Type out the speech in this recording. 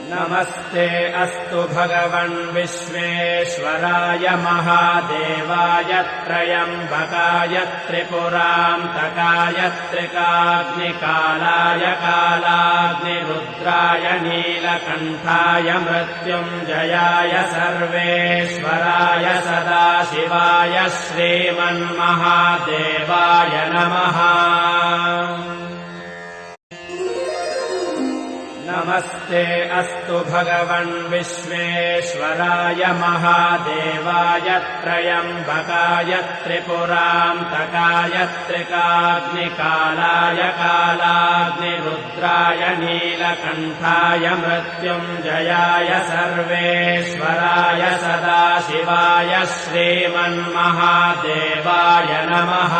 नमस्ते अस्तु भगवन् विश्वेश्वराय महादेवाय त्र्यम्बकाय त्रिपुरान्तकाय त्रिकाग्निकालाय कालाग्निरुद्राय नीलकण्ठाय मृत्युञ्जयाय सर्वेश्वराय सदाशिवाय श्रीमन्महादेवाय नमः। नमस्ते अस्तु भगवन् विश्वेश्वराय महादेवाय त्र्यम्बकाय त्रिपुरान्तकाय त्रिकाग्निकालाय कालाग्निरुद्राय नीलकण्ठाय मृत्युञ्जयाय सर्वेश्वराय सदाशिवाय श्रीमन्महादेवाय नमः।